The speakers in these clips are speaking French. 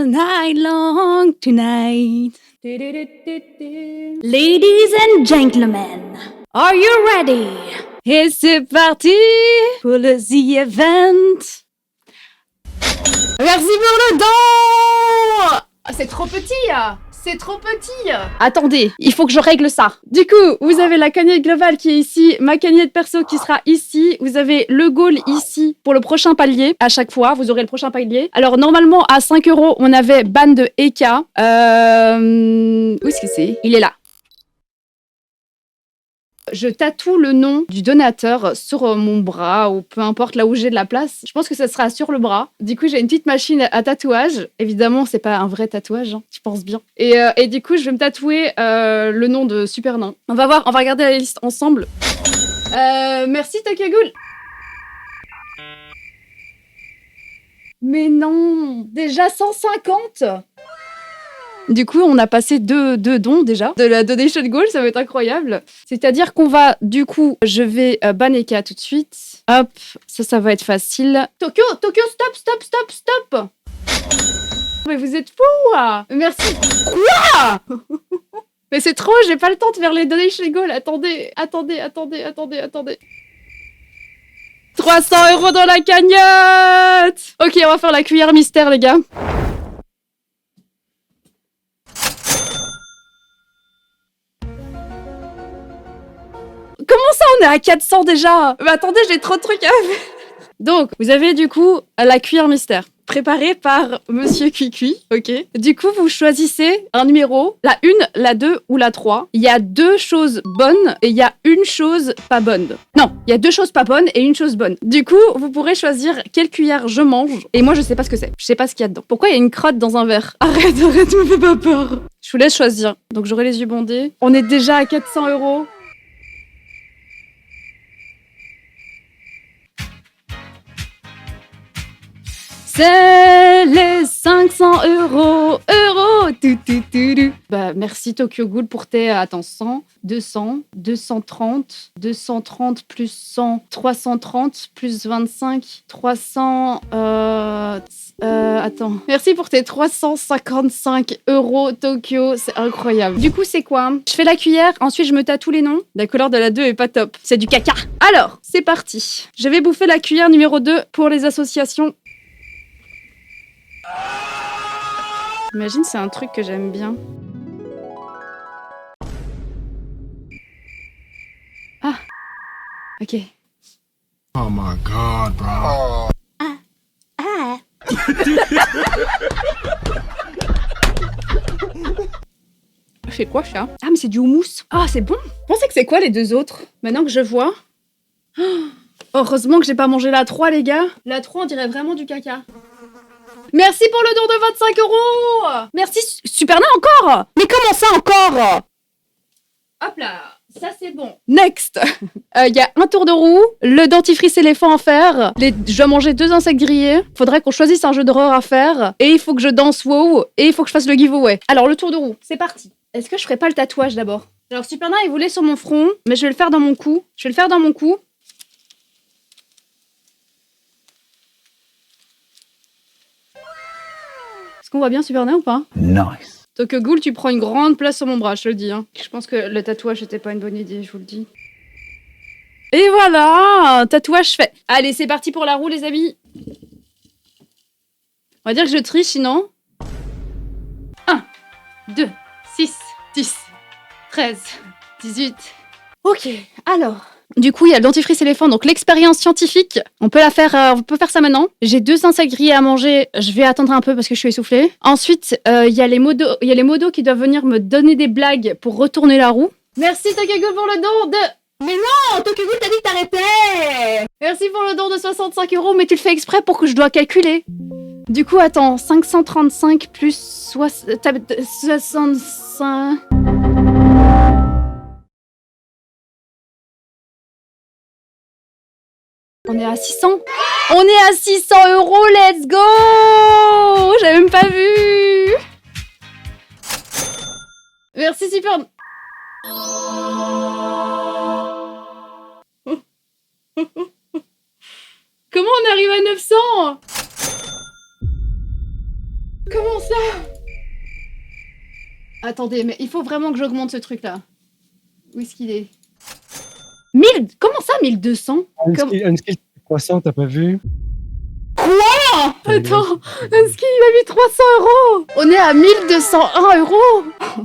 all night long tonight. Ladies and gentlemen, are you ready? Et c'est parti pour le The Event. Merci pour le don. C'est trop petit. C'est trop petit. Attendez, il faut que je règle ça. Du coup, vous avez la cagnotte globale qui est ici, ma cagnotte perso qui sera ici. Vous avez le goal ici pour le prochain palier. À chaque fois, vous aurez le prochain palier. Alors, normalement, à 5 €, on avait ban de Eka. Où est-ce que c'est? Il est là. Je tatoue le nom du donateur sur mon bras ou peu importe là où j'ai de la place. Je pense que ça sera sur le bras. Du coup, j'ai une petite machine à tatouage. Évidemment, c'est pas un vrai tatouage, hein, je pense bien. Et du coup, je vais me tatouer le nom de Super Nain. On va voir, on va regarder la liste ensemble. Merci Tokyo Ghoul. Mais non, déjà 150. Du coup, on a passé deux dons déjà de la donation goal, ça va être incroyable. C'est-à-dire qu'on va, du coup, je vais ban Eka tout de suite. Hop, ça va être facile. Tokyo, stop. Mais vous êtes fous. Merci. Quoi? Mais c'est trop, j'ai pas le temps de faire les donation goal. Attendez. 300 € dans la cagnotte. Ok, on va faire la cuillère mystère, les gars. Comment ça, on est à 400 déjà? Mais attendez, j'ai trop de trucs à faire. Donc, vous avez du coup la cuillère mystère, préparée par Monsieur Cuicui, ok? Du coup, vous choisissez un numéro, la 1, la 2 ou la 3. Il y a 2 choses bonnes et il y a une chose pas bonne. Non, il y a 2 choses pas bonnes et une chose bonne. Du coup, vous pourrez choisir quelle cuillère je mange. Et moi, je sais pas ce que c'est. Je sais pas ce qu'il y a dedans. Pourquoi il y a une crotte dans un verre? Arrête, me fais pas peur. Je vous laisse choisir. Donc, j'aurai les yeux bandés. On est déjà à 400 €. C'est les 500 €. Bah, merci Tokyo Ghoul pour tes... Attends, 100, 200, 230, 230 plus 100, 330 plus 25, 300... attends. Merci pour tes 355 € Tokyo, c'est incroyable. Du coup, c'est quoi? Je fais la cuillère, ensuite je me tatoue les noms. La couleur de la 2 est pas top. C'est du caca. Alors, c'est parti. Je vais bouffer la cuillère numéro 2 pour les associations. Imagine, c'est un truc que j'aime bien. Ah, ok. Oh my god, bro. C'est quoi ça? Ah, mais c'est du houmous. Ah, c'est bon. Vous pensez que c'est quoi les 2 autres? Maintenant que je vois. Oh, heureusement que j'ai pas mangé la 3, les gars. La 3, on dirait vraiment du caca. Merci pour le don de 25 €. Merci, Super Nain encore. Mais comment ça encore? Hop là, ça c'est bon. Next. Il y a un tour de roue, le dentifrice éléphant à faire, je dois manger 2 insectes grillés, faudrait qu'on choisisse un jeu d'horreur à faire, et il faut que je danse WoW, et il faut que je fasse le giveaway. Alors le tour de roue, c'est parti. Est-ce que je ferais pas le tatouage d'abord? Alors Super Nain, il voulait sur mon front, mais je vais le faire dans mon cou. Est-ce qu'on voit bien Super Nain ou pas? Nice. Tokyo Ghoul, tu prends une grande place sur mon bras, je te le dis. Hein. Je pense que le tatouage c'était pas une bonne idée, je vous le dis. Et voilà, tatouage fait. Allez, c'est parti pour la roue, les amis. On va dire que je triche, sinon. 1, 2, 6, 10, 13, 18. Ok, alors. Du coup, il y a le dentifrice éléphant, donc l'expérience scientifique. On peut faire ça maintenant. J'ai 2 insectes grillés à manger. Je vais attendre un peu parce que je suis essoufflée. Ensuite, il y a les modos qui doivent venir me donner des blagues pour retourner la roue. Merci Tokyo Ghoul pour le don de... Mais non, Tokyo Ghoul, t'as dit que t'arrêtais. Merci pour le don de 65 €, mais tu le fais exprès pour que je dois calculer. Du coup, attends, 535 plus 65... On est à 600. On est à 600 €, let's go. J'avais même pas vu. Merci, super. Comment on arrive à 900? Comment ça? Attendez, mais il faut vraiment que j'augmente ce truc-là. Où est-ce qu'il est? 1000? Comment ça, 1200? Un skill croissant, t'as pas vu? Quoi? Attends, un ski, il a mis 300 €. On est à 1201 €.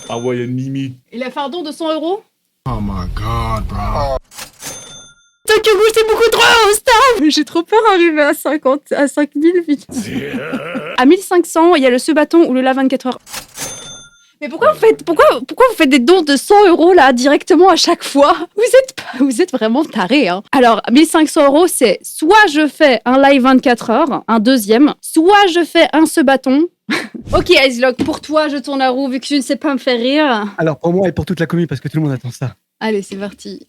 Ah ouais, il y a une limite. Il a fait un don de 100 €. Oh my god, bro. Tokyo Ghoul, c'est beaucoup trop, stop. J'ai trop peur d'arriver à 5000 vite. À 1500, il y a le ce bâton ou le la 24 heures. Mais pourquoi vous faites des dons de 100 € là directement à chaque fois? Vous êtes vraiment tarés, hein. Alors 1500 €, c'est soit je fais un live 24 heures, un deuxième, soit je fais un ce bâton. Ok Icelock, pour toi je tourne la roue vu que tu ne sais pas me faire rire. Alors pour moi et pour toute la commune, parce que tout le monde attend ça. Allez, c'est parti.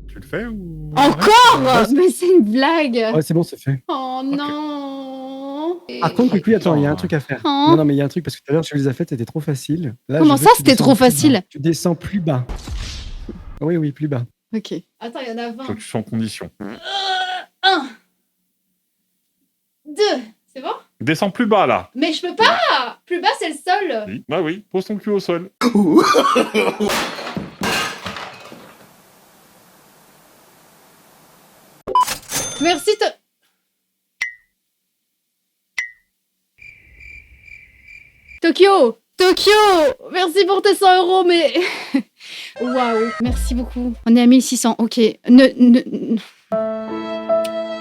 Tu le fais ou... Encore? Mais c'est une blague. Ouais, c'est bon, c'est fait. Oh non. Par contre, oui, attends, il y a un truc à faire. Oh. Non, mais il y a un truc, parce que tout à l'heure, tu les as faites, c'était trop facile. Là, Comment je veux ça, que tu c'était descendes trop plus bas. facile? Tu descends plus bas. Oui, plus bas. Ok. Attends, il y en a 20. Faut que tu sois en condition. 1. 2. C'est bon? Descends plus bas, là. Mais je peux pas. Plus bas, c'est le sol. Oui. Bah oui, pose ton cul au sol. Merci. Tokyo, merci pour tes 100 €, mais... Waouh, merci beaucoup. On est à 1600, ok. Le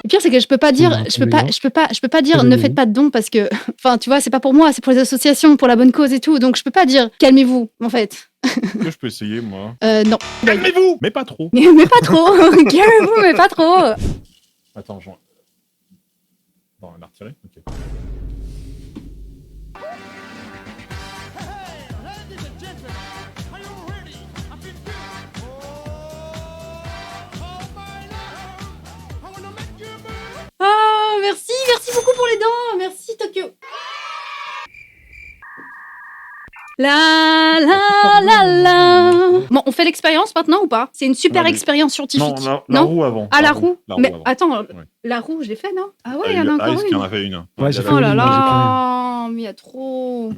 pire, c'est que je peux pas dire, je peux pas dire ne faites pas de dons parce que, enfin, tu vois, c'est pas pour moi, c'est pour les associations, pour la bonne cause et tout, donc je peux pas dire calmez-vous, en fait. Que je peux essayer, moi. Non. Calmez-vous, mais pas trop. Mais pas trop, calmez-vous, mais pas trop. Attends, je... Bon, on a retiré. Ok. Ah, merci beaucoup pour les dents, merci Tokyo. Bon, on fait l'expérience maintenant ou pas? C'est une super expérience scientifique. Non, la roue avant. Ah, la roue. Mais avant. attends, Ouais. la roue, je l'ai fait, non? Ah ouais, il y en a encore Ice qui une. en a fait une. Ouais, j'ai fait Oh une, là moi, j'ai là, mais il y a trop.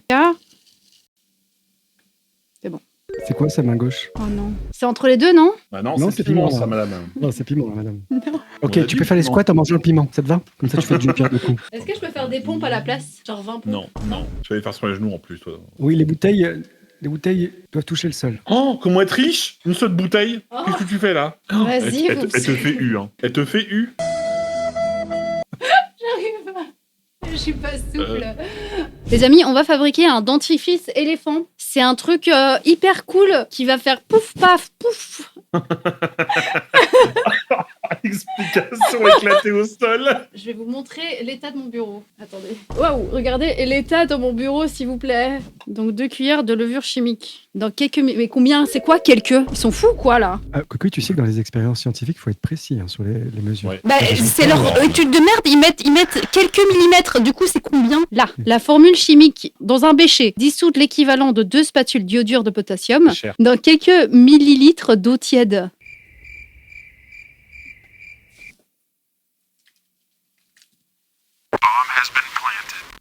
C'est bon. C'est quoi sa main gauche? Oh non. C'est entre les deux, non? Bah non, Non, c'est c'est piment, piment, ça, là. madame. Non, c'est piment, là, madame. Non. Ok, On a tu dit peux faire les piment. squats en mangeant le piment, ça te va? Comme ça, tu fais d'une pierre deux coups. Est-ce que je peux faire des pompes à la place? Genre 20 pompes? Non. Tu vas les faire sur les genoux en plus, toi. Oui, les bouteilles doivent toucher le sol. Oh, comment être riche? Une seule bouteille? Oh. Qu'est-ce que tu fais là? Vas-y, Elle te fait U, hein. Elle te fait U. J'arrive pas. Je suis pas souple. Les amis, on va fabriquer un dentifrice éléphant. C'est un truc hyper cool qui va faire pouf, paf, pouf. Explication éclatée au sol. Je vais vous montrer l'état de mon bureau. Attendez. Waouh, regardez l'état de mon bureau, s'il vous plaît. Donc 2 cuillères de levure chimique. Dans quelques... Mais combien? C'est quoi quelques? Ils sont fous, quoi, là? Coucou, tu sais que dans les expériences scientifiques, il faut être précis sur les mesures. Ouais. Bah, c'est leur étude de merde, ils mettent quelques millimètres. Du coup, c'est combien? Là, la formule chimique dans un bécher dissoute l'équivalent de 2 spatules d'iodure de potassium Cher. dans quelques millilitres d'eau tiède.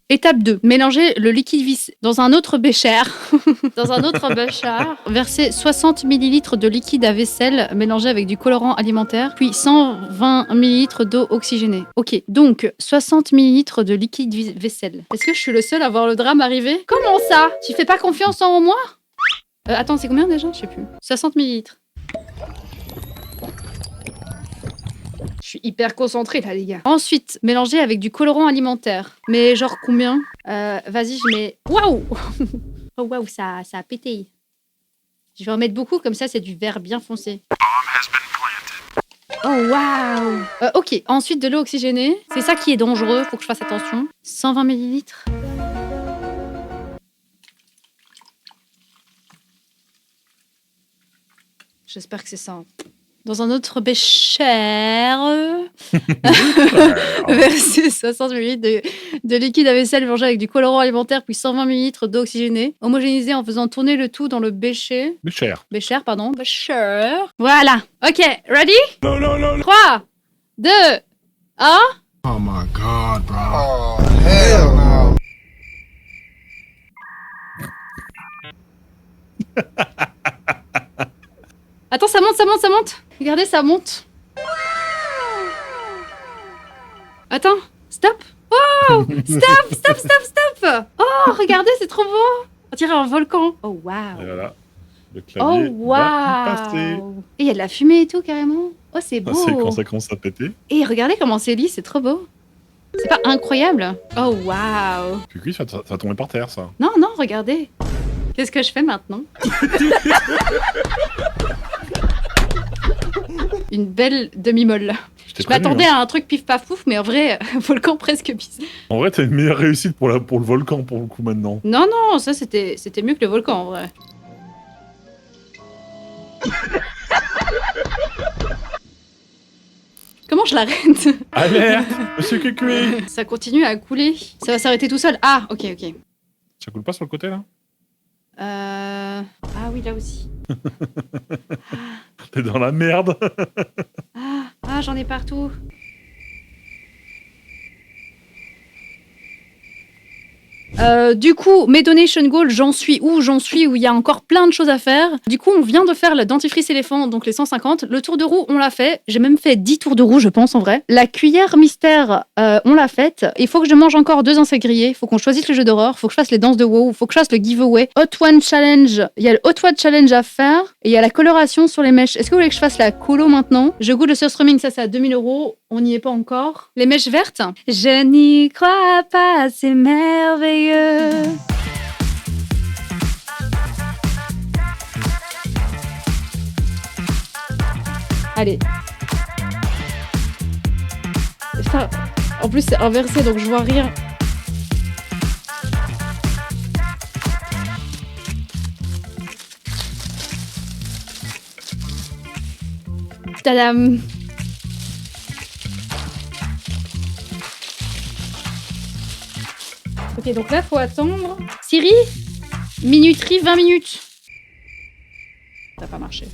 Étape 2. Mélanger le liquide dans un autre bécher. Verser 60 ml de liquide à vaisselle mélangé avec du colorant alimentaire, puis 120 ml d'eau oxygénée. Ok, donc 60 ml de liquide vaisselle. Est-ce que je suis le seul à voir le drame arriver? Comment ça? Tu fais pas confiance en moi? Attends, c'est combien déjà? Je sais plus. 60 ml. Je suis hyper concentrée là, les gars. Ensuite, mélanger avec du colorant alimentaire. Mais genre combien? Vas-y, je mets... Waouh. Oh waouh, ça a pété. Je vais en mettre beaucoup, comme ça c'est du vert bien foncé. Oh waouh. Ok, ensuite de l'eau oxygénée. C'est ça qui est dangereux, faut que je fasse attention. 120 ml. J'espère que c'est ça. Dans un autre bécher, verser 60 ml de liquide à vaisselle mélangé avec du colorant alimentaire, puis 120 ml d'eau oxygénée. Homogénéiser en faisant tourner le tout dans le bécher. Bécher. Voilà. Ok, ready? Non. 3, 2, 1. Oh my god, bro. Oh, hell Regardez, ça monte. Attends, stop. Oh, stop. Oh, regardez, c'est trop beau. On dirait un volcan. Oh, waouh. Et voilà. Le Oh, clavier va y passer. waouh. Et il y a de la fumée et tout, carrément. Oh, c'est Ah, beau. c'est quand ça commence à péter. Et regardez comment c'est lisse, c'est trop beau. C'est pas incroyable? Oh, waouh. Puis ça va tomber par terre, ça. Non, non, regardez. Qu'est-ce que je fais maintenant? Une belle demi-molle. t'ai Je prévenu, m'attendais hein. à un truc pif paf pouf, mais en vrai, volcan presque pisse. En vrai, t'as une meilleure réussite pour le volcan, pour le coup, maintenant. Non, non, ça c'était mieux que le volcan en vrai. Comment je l'arrête? Alerte, monsieur Cucué. Ça continue à couler. Ça va s'arrêter tout seul. Ah, ok, ok. Ça coule pas sur le côté, là? Ah oui, là aussi. T'es dans la merde. Ah, j'en ai partout. Du coup, mes donation goals, j'en suis où il y a encore plein de choses à faire. Du coup, on vient de faire le dentifrice éléphant, donc les 150. Le tour de roue, on l'a fait. J'ai même fait 10 tours de roue, je pense, en vrai. La cuillère mystère, on l'a faite. Il faut que je mange encore 2 insectes grillés. Il faut qu'on choisisse le jeu d'horreur. Il faut que je fasse les danses de WoW. Il faut que je fasse le giveaway. Hot One Challenge. Il y a le Hot One Challenge à faire. Et il y a la coloration sur les mèches. Est-ce que vous voulez que je fasse la colo maintenant? Je goûte le surströmming, ça c'est à 2000 €. On n'y est pas encore. Les mèches vertes. Je n'y crois pas, c'est merveilleux. Allez. Ça, en plus c'est inversé donc je vois rien. Tadam. Ok, donc là, faut attendre. Siri, minuterie 20 minutes. Ça n'a pas marché.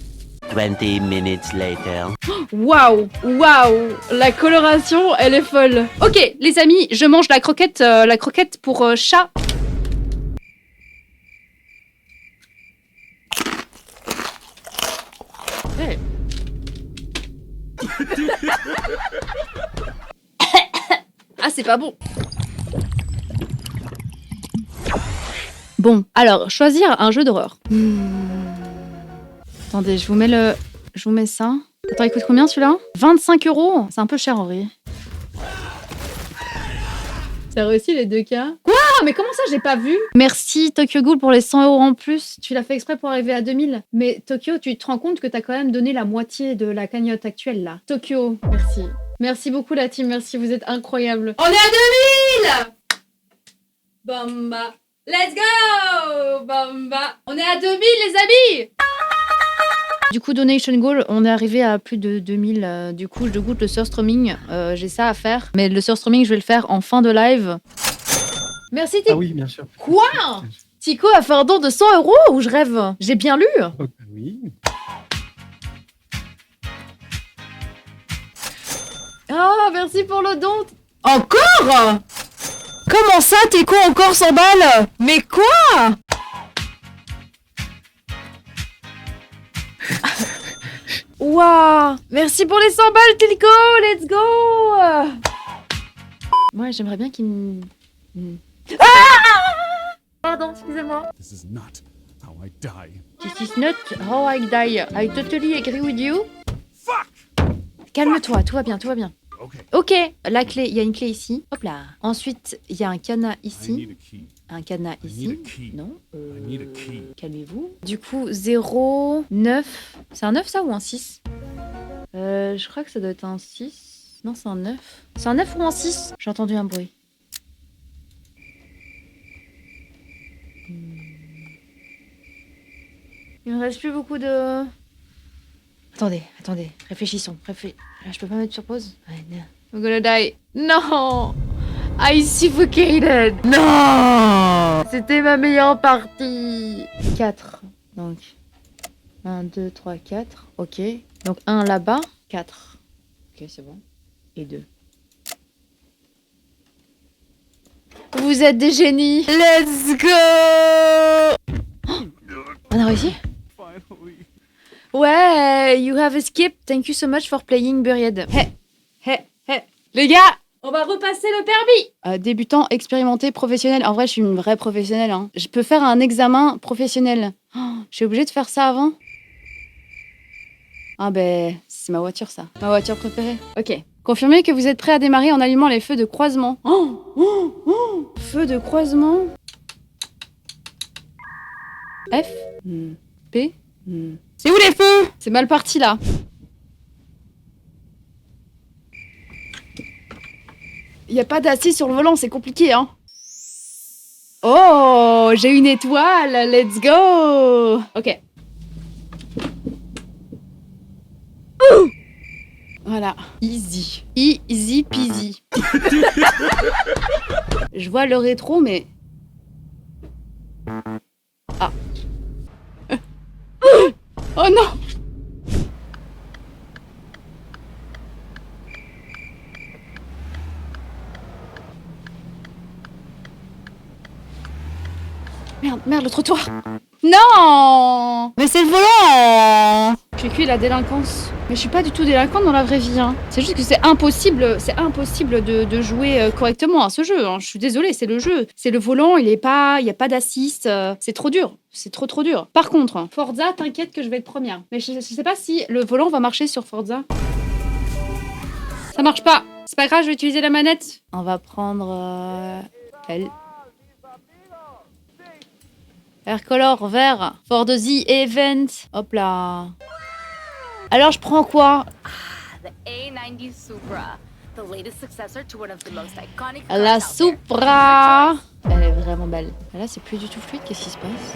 20 minutes later. Waouh, waouh, la coloration, elle est folle. Ok, les amis, je mange la croquette pour chat. Hey. Ah, c'est pas bon. Bon, alors, choisir un jeu d'horreur. Attendez, je vous mets ça. Attends, il coûte combien celui-là? 25 €. C'est un peu cher en vrai. T'as réussi les 2 cas? Quoi? Mais comment ça, j'ai pas vu? Merci Tokyo Ghoul pour les 100 € en plus. Tu l'as fait exprès pour arriver à 2000. Mais Tokyo, tu te rends compte que t'as quand même donné la moitié de la cagnotte actuelle là. Tokyo, merci. Merci beaucoup la team, merci, vous êtes incroyables. On est à 2000! Bamba. Let's go! Bamba. On est à 2000 les amis! Du coup, donation goal, on est arrivé à plus de 2000. Du coup, je goûte le surströmming. J'ai ça à faire. Mais le surströmming, je vais le faire en fin de live. Merci, Tico. Ah oui, bien sûr. Quoi? Tico a fait un don de 100 € ou je rêve? J'ai bien lu. Oh, oui. Oh, merci pour le don. Encore? Comment ça, Tico, encore 100 balles? Mais quoi? Waouh! Merci pour les 100 balles, Tilko! Let's go! Moi, j'aimerais bien qu'il me... Ah! Pardon, excusez-moi. This is not how I die. This is not how I die. I totally agree with you. Fuck! Calme-toi, tout va bien, tout va bien. Okay. Ok, la clé, il y a une clé ici. Hop là. Ensuite, il y a un cadenas I ici. need a key. Un cadenas I ici. need a key. Non. I need a key. Calmez-vous. Du coup, 0, 9. C'est un 9 ça ou un 6? Je crois que ça doit être un 6. Non, c'est un 9. C'est un 9 ou un 6? J'ai entendu un bruit. Il me reste plus beaucoup de... Attendez, réfléchissons. Je peux pas mettre sur pause? Ouais, non. I'm gonna die. Non! I suffocated! Non! C'était ma meilleure partie! 4. Donc, 1, 2, 3, 4. Ok. Donc, 1 là-bas. 4. Ok, c'est bon. Et 2. Vous êtes des génies! Let's go! Oh, on a réussi? Finally. Ouais, you have escaped. Thank you so much for playing Buried. Hé. Les gars, on va repasser le permis. Débutant, expérimenté, professionnel. En vrai, je suis une vraie professionnelle. Hein. Je peux faire un examen professionnel. Oh, je suis obligée de faire ça avant. Ah ben, c'est ma voiture ça. Ma voiture préférée. Ok. Confirmez que vous êtes prêts à démarrer en allumant les feux de croisement. Feux de croisement. F. P. C'est où les feux? C'est mal parti là. Y a pas d'assise sur le volant, c'est compliqué, hein. Oh, j'ai une étoile, let's go. Ok. Voilà, easy. Easy peasy. Je vois le rétro, mais... Ah. Oh non. Merde, le trottoir. Non. Mais c'est le volant. J'ai cuit la délinquance. Mais je suis pas du tout délinquante dans la vraie vie. Hein. C'est juste que c'est impossible de jouer correctement à ce jeu. Hein. Je suis désolée, c'est le jeu. C'est le volant, il y a pas d'assist. C'est trop dur. C'est trop dur. Par contre, Forza, t'inquiète que je vais être première. Mais je sais pas si le volant va marcher sur Forza. Ça marche pas. C'est pas grave, je vais utiliser la manette. On va prendre elle. Aircolor vert. For the event. Hop là. Alors je prends quoi? The A90 Supra, the latest successor to one of the most iconic cars La out there. Supra. Elle est vraiment belle. Là c'est plus du tout fluide, qu'est-ce qui se passe?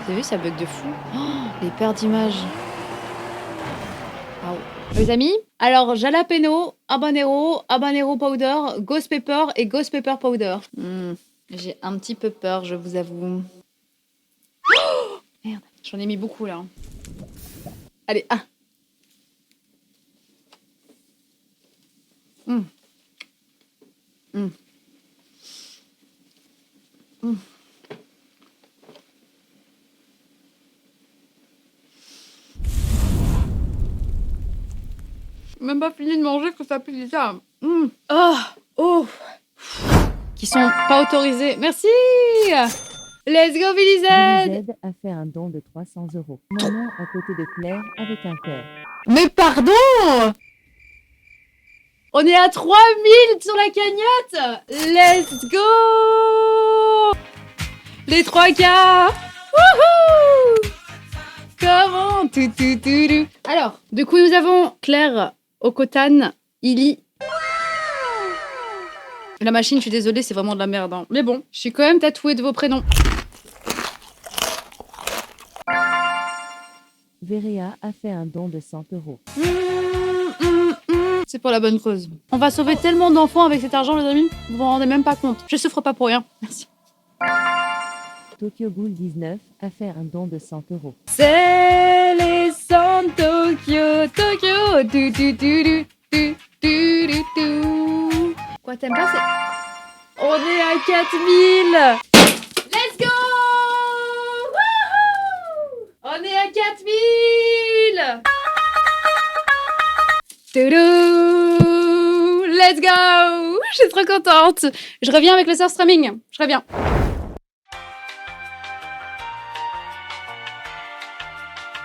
Vous avez vu, ça bug de fou. Oh, les paires d'images. Waouh. Les amis, alors jalapeno, habanero powder, ghost pepper et ghost pepper powder. J'ai un petit peu peur, je vous avoue. Oh merde, j'en ai mis beaucoup là. Allez, ah. Même pas fini de manger que ça pue déjà. Oh. Qui sont pas autorisés. Merci. Let's go, Billy Z. Billy Z a fait un don de 300 €. Maman à côté de Claire avec un cœur. Mais pardon. On est à 3000 sur la cagnotte. Let's go. Les 3K. Wouhou. Comment tout. Alors, du coup, nous avons Claire, Okotan, Illy. La machine, je suis désolée, c'est vraiment de la merde. Hein. Mais bon, je suis quand même tatouée de vos prénoms. Verea a fait un don de 100 €. C'est pour la bonne cause. On va sauver tellement d'enfants avec cet argent, les amis. Vous vous rendez même pas compte. Je souffre pas pour rien. Merci. Tokyo Ghoul 19 a fait un don de 100 €. C'est les 100 Tokyo. Quoi, t'aimes pas? On est à 4000. Let's go. Wouhou. On est à 4000. Toudou. Let's go. Je suis trop contente. Je reviens avec le Source Streaming. Je reviens.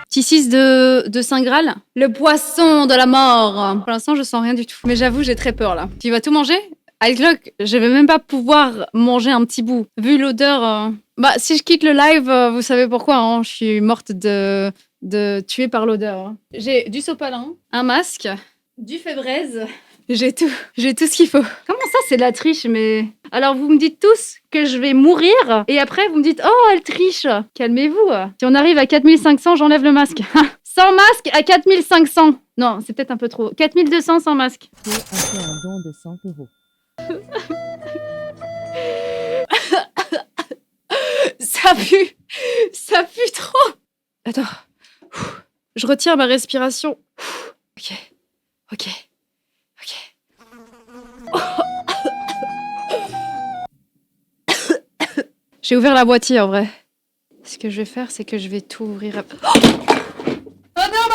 Tissis de Saint Graal. Le poisson de la mort. Pour l'instant, je sens rien du tout. Mais j'avoue, j'ai très peur là. Tu vas tout manger? Iceglock, je vais même pas pouvoir manger un petit bout. Vu l'odeur... Bah, si je quitte le live, vous savez pourquoi. Hein, je suis morte de tuer par l'odeur. Hein. J'ai du sopalin, un masque, du fébraise. J'ai tout ce qu'il faut. Comment ça, c'est de la triche, mais... Alors, vous me dites tous que je vais mourir, et après, vous me dites « Oh, elle triche !» Calmez-vous. Si on arrive à 4500, j'enlève le masque. Sans masque à 4500. Non, c'est peut-être un peu trop. 4200 sans masque. Théo a fait un don de 100 €. Ça pue trop. Attends. Je retire ma respiration. Ok. J'ai ouvert la boîtier en vrai. Ce que je vais faire, c'est que je vais tout ouvrir.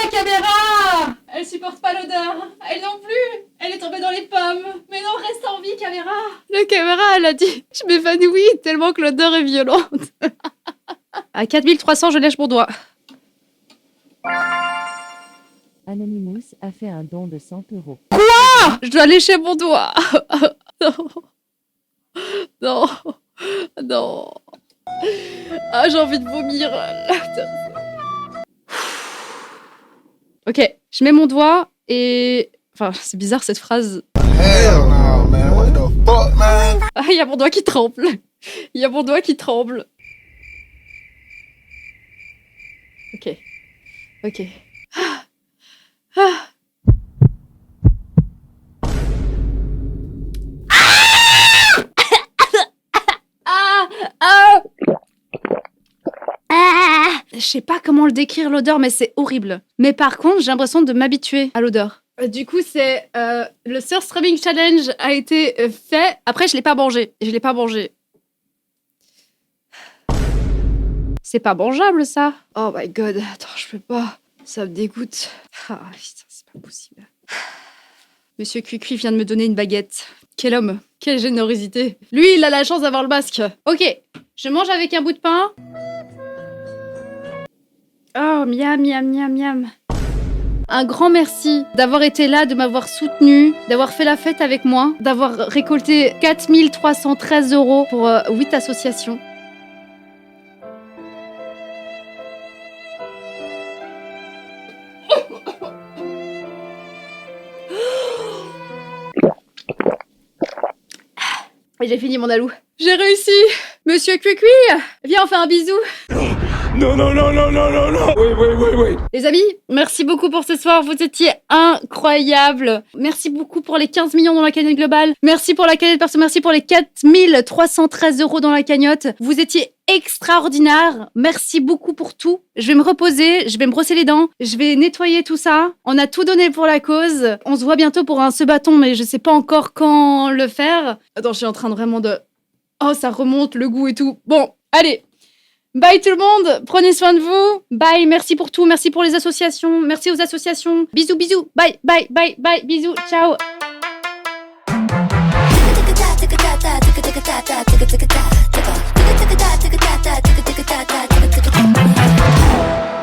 la caméra! Elle supporte pas l'odeur. Elle non plus. Elle est tombée dans les pommes. Mais non, reste en vie, caméra. La caméra, elle a dit je m'évanouis tellement que l'odeur est violente. À 4300, je lèche mon doigt. Anonymous a fait un don de 100 €. Je dois lécher mon doigt. Non. Non. Non. Ah, j'ai envie de vomir. Ok, je mets mon doigt et... Enfin, c'est bizarre cette phrase. Ah, il y a mon doigt qui tremble. Il y a mon doigt qui tremble. Ok. Ok. Ah. Je sais pas comment le décrire l'odeur, mais c'est horrible. Mais par contre, j'ai l'impression de m'habituer à l'odeur. Du coup, c'est le Surströmming Challenge a été fait. Après, je l'ai pas mangé. Je l'ai pas mangé. C'est pas mangeable, ça. Oh my god. Attends, je peux pas. Ça me dégoûte. Ah putain, c'est pas possible. Monsieur Cuicui vient de me donner une baguette. Quel homme. Quelle générosité. Lui, il a la chance d'avoir le masque. Ok. Je mange avec un bout de pain. Oh, miam, miam, miam, miam. Un grand merci d'avoir été là, de m'avoir soutenu, d'avoir fait la fête avec moi, d'avoir récolté 4313 € pour 8 associations. Et j'ai fini mon alou. J'ai réussi. Monsieur Cuicui, viens, on fait un bisou. No, no, no, no, no, no, no. Wait. Les amis, merci beaucoup pour ce soir. Vous étiez incroyables. Merci beaucoup pour les 15 millions dans la cagnotte globale. Merci pour la cagnotte perso. Merci pour les 4313 € dans la cagnotte. Vous étiez extraordinaire. Merci beaucoup pour tout. Je vais me reposer. Je vais me brosser les dents. Je vais nettoyer tout ça. On a tout donné pour la cause. On se voit bientôt pour un ce bâton, mais je sais pas encore quand le faire. Attends, je suis en train de vraiment de... Oh, ça remonte, le goût et tout. Bon, allez. Bye tout le monde, prenez soin de vous. Bye, merci pour tout, merci pour les associations, merci aux associations. Bisous, bisous, bye, bye, bye, bye, bisous, ciao. Tick-a-tack,